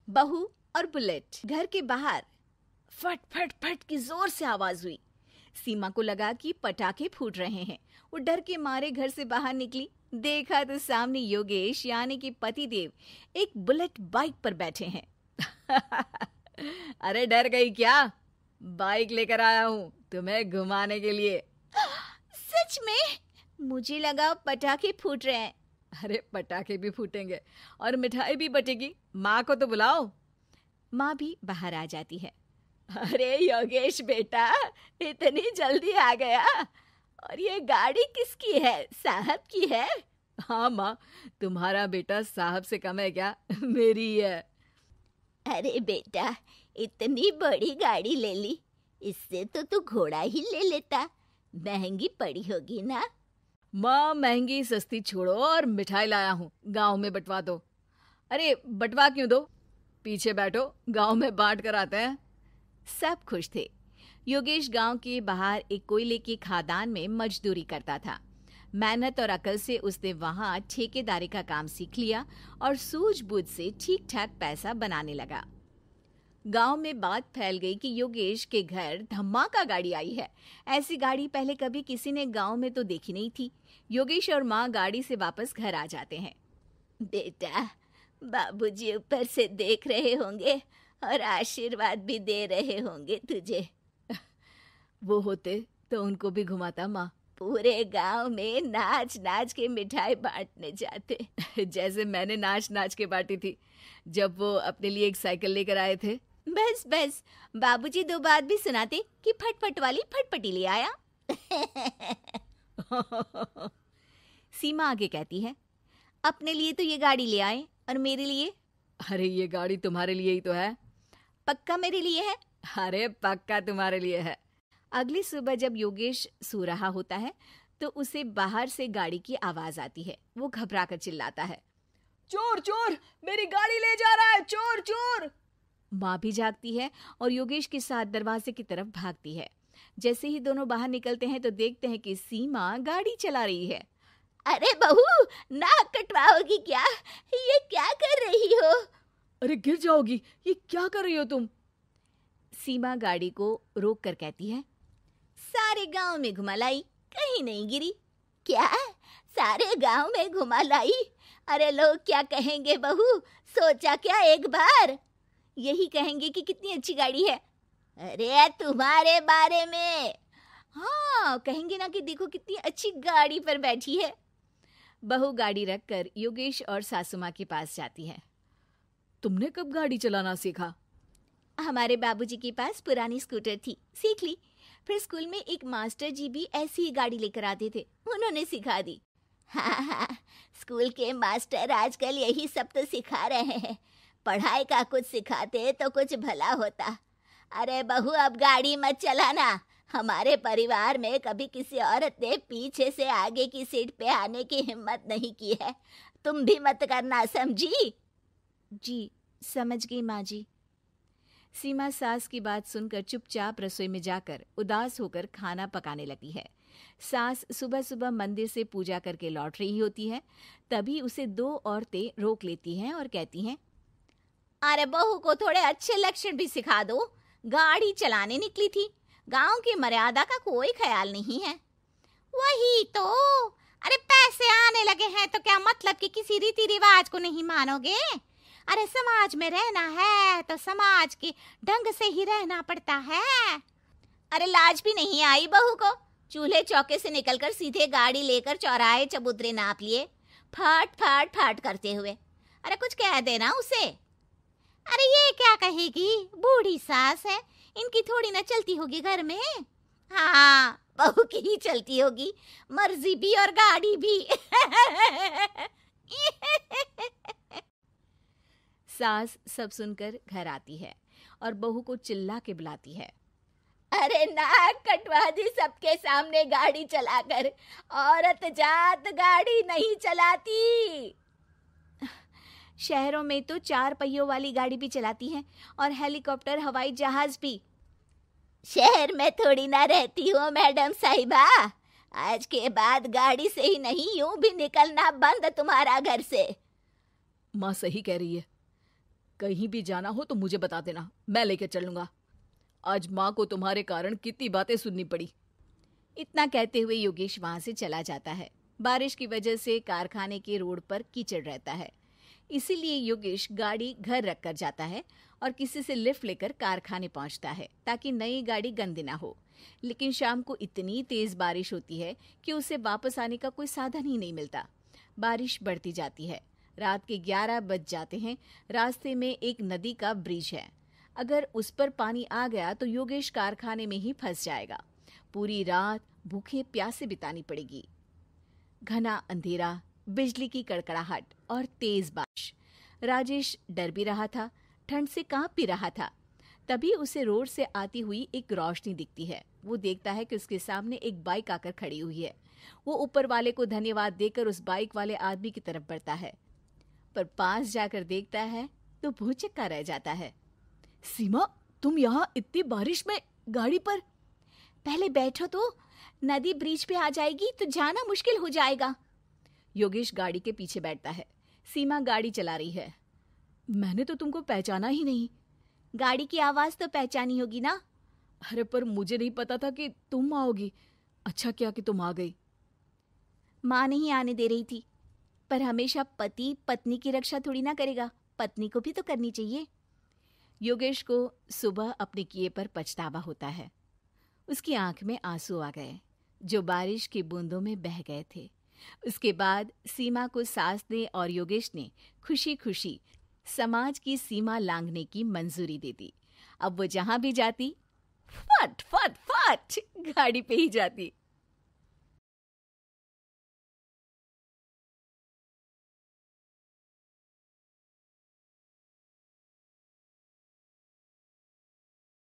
बहू और बुलेट। घर के बाहर फट फट फट की जोर से आवाज हुई। सीमा को लगा कि पटाखे फूट रहे हैं। वो डर के मारे घर से बाहर निकली। देखा तो सामने योगेश यानी कि पतिदेव एक बुलेट बाइक पर बैठे हैं। अरे डर गई क्या? बाइक लेकर आया हूँ तुम्हें घुमाने के लिए। सच में? मुझे लगा पटाखे फूट रहे हैं। अरे पटाखे भी फूटेंगे और मिठाई भी बटेगी। माँ को तो बुलाओ। माँ भी बाहर आ जाती है। अरे योगेश बेटा, इतनी जल्दी आ गया? और ये गाड़ी किसकी है? साहब की है? हाँ माँ, तुम्हारा बेटा साहब से कम है क्या? मेरी है। अरे बेटा, इतनी बड़ी गाड़ी ले ली, इससे तो तू घोड़ा ही ले लेता। महंगी पड़ी होगी ना? माँ महंगी सस्ती छोड़ो और मिठाई लाया हूँ, गांव में बंटवा दो। अरे बंटवा क्यों दो? पीछे बैठो, गांव में बांट कर आते हैं। सब खुश थे। योगेश गांव के बाहर एक कोयले की खदान में मजदूरी करता था। मेहनत और अकल से उसने वहां ठेकेदारी का काम सीख लिया और सूझबूझ से ठीक ठाक पैसा बनाने लगा। गांव में बात फैल गई कि योगेश के घर धमाका गाड़ी आई है। ऐसी गाड़ी पहले कभी किसी ने गांव में तो देखी नहीं थी। योगेश और माँ गाड़ी से वापस घर आ जाते हैं। बेटा, बाबूजी ऊपर से देख रहे होंगे और आशीर्वाद भी दे रहे होंगे तुझे। वो होते तो उनको भी घुमाता माँ। पूरे गांव में नाच नाच के मिठाई बांटने जाते। जैसे मैंने नाच नाच के बांटी थी जब वो अपने लिए एक साइकिल लेकर आए थे। बस बस, बाबूजी दो बात भी सुनाते कि फटफट वाली फटपटी ले आया। सीमा आगे कहती है, अपने लिए तो ये गाड़ी ले आए और मेरे लिए? अरे ये गाड़ी तुम्हारे लिए ही तो है। पक्का मेरे लिए है? अरे पक्का तुम्हारे लिए है। अगली सुबह जब योगेश सो रहा होता है तो उसे बाहर से गाड़ी की आवाज आती है। वो घबराकर चिल्लाता है, चोर चोर, मेरी गाड़ी ले जा रहा है, चोर चोर। माँ भी जागती है और योगेश के साथ दरवाजे की तरफ भागती है। जैसे ही दोनों बाहर निकलते हैं तो देखते हैं कि सीमा गाड़ी चला रही है। अरे बहू, नाक कटवाओगी क्या? ये क्या कर रही हो? अरे गिर जाओगी, ये क्या कर रही हो तुम? सीमा गाड़ी को रोक कर कहती है, सारे गांव में घुमा लाई, कहीं नहीं गिरी। क्या? सारे गांव में घुमा लाई? अरे लोग क्या कहेंगे बहू? सोचा क्या एक बार? यही कहेंगे कि कितनी अच्छी गाड़ी है। अरे तुम्हारे बारे में। हाँ, कहेंगे ना कि देखो कितनी अच्छी गाड़ी पर बैठी है। बहू गाड़ी रखकर योगेश और सासू माँ के पास जाती है। तुमने कब गाड़ी चलाना सीखा? हमारे बाबूजी के पास पुरानी स्कूटर थी, सीख ली। फिर स्कूल में एक मास्टर जी भी ऐसी ही गाड़ी लेकर आते थे, उन्होंने सिखा दी। हाँ, स्कूल के मास्टर आजकल यही सब तो सिखा रहे हैं। पढ़ाई का कुछ सिखाते तो कुछ भला होता। अरे बहू, अब गाड़ी मत चलाना। हमारे परिवार में कभी किसी औरत ने पीछे से आगे की सीट पे आने की हिम्मत नहीं की है। तुम भी मत करना, समझी? जी समझ गई माँ जी। सीमा सास की बात सुनकर चुपचाप रसोई में जाकर उदास होकर खाना पकाने लगती है। सास सुबह सुबह मंदिर से पूजा करके लौट रही होती है। तभी उसे दो औरतें रोक लेती हैं और कहती हैं, अरे बहू को थोड़े अच्छे लक्षण भी सिखा दो। गाड़ी चलाने निकली थी, गांव की मर्यादा का कोई ख्याल नहीं है। वही तो। अरे पैसे आने लगे हैं तो क्या मतलब कि किसी रीति रिवाज को नहीं मानोगे? अरे समाज में रहना है तो समाज के ढंग से ही रहना पड़ता है। अरे लाज भी नहीं आई बहू को? चूल्हे चौके से निकलकर सीधे गाड़ी लेकर चौराहे चबूतरे नाप लिए, फट फट फट करते हुए। अरे कुछ कह देना उसे। अरे ये क्या कहेगी, बूढ़ी सास है, इनकी थोड़ी ना चलती होगी घर में। हाँ, बहू की ही चलती होगी, मर्जी भी और गाड़ी भी। सास सब सुनकर घर आती है और बहू को चिल्ला के बुलाती है, अरे नाक कटवा दी सबके सामने गाड़ी चलाकर। औरत जात गाड़ी नहीं चलाती। शहरों में तो 4 पहियों वाली गाड़ी भी चलाती हैं और हेलीकॉप्टर, हवाई जहाज भी। शहर में थोड़ी ना रहती हो मैडम साहिबा। आज के बाद गाड़ी से ही नहीं, यूं भी निकलना बंद तुम्हारा घर से। माँ सही कह रही है। कहीं भी जाना हो तो मुझे बता देना, मैं लेकर चलूंगा। आज माँ को तुम्हारे कारण कितनी बातें सुननी पड़ी। इतना कहते हुए योगेश वहां से चला जाता है। बारिश की वजह से कारखाने के रोड पर कीचड़ रहता है, इसीलिए योगेश गाड़ी घर रख कर जाता है और किसी से लिफ्ट लेकर कारखाने पहुंचता है ताकि नई गाड़ी गंदी ना हो। लेकिन शाम को इतनी तेज बारिश होती है कि उसे वापस आने का कोई साधन ही नहीं मिलता। बारिश बढ़ती जाती है। रात के 11 बज जाते हैं। रास्ते में एक नदी का ब्रिज है। अगर उस पर पानी आ गया तो योगेश कारखाने में ही फंस जाएगा। पूरी रात भूखे प्यासे बितानी पड़ेगी। घना अंधेरा, बिजली की कड़कड़ाहट और तेज बारिश। राजेश डर भी रहा था, ठंड से कांप भी रहा था। तभी उसे रोड से आती हुई एक रोशनी दिखती है। वो देखता है कि उसके सामने एक बाइक आकर खड़ी हुई है। वो ऊपर वाले को धन्यवाद देकर उस बाइक वाले आदमी की तरफ बढ़ता है, पर पास जाकर देखता है तो भौचक्का रह जाता है। सीमा, तुम यहाँ इतनी बारिश में गाड़ी पर? पहले बैठो तो, नदी ब्रिज पे आ जाएगी तो जाना मुश्किल हो जाएगा। योगेश गाड़ी के पीछे बैठता है। सीमा गाड़ी चला रही है। मैंने तो तुमको पहचाना ही नहीं। गाड़ी की आवाज तो पहचानी होगी ना। अरे पर मुझे नहीं पता था कि तुम आओगी। अच्छा किया कि तुम आ गई। माँ नहीं आने दे रही थी, पर हमेशा पति पत्नी की रक्षा थोड़ी ना करेगा, पत्नी को भी तो करनी चाहिए। योगेश को सुबह अपने किए पर पछतावा होता है। उसकी आंख में आंसू आ गए जो बारिश की बूंदों में बह गए थे। उसके बाद सीमा को सास ने और योगेश ने खुशी खुशी समाज की सीमा लांघने की मंजूरी दे दी। अब वो जहां भी जाती फट फट फट गाड़ी पे ही जाती।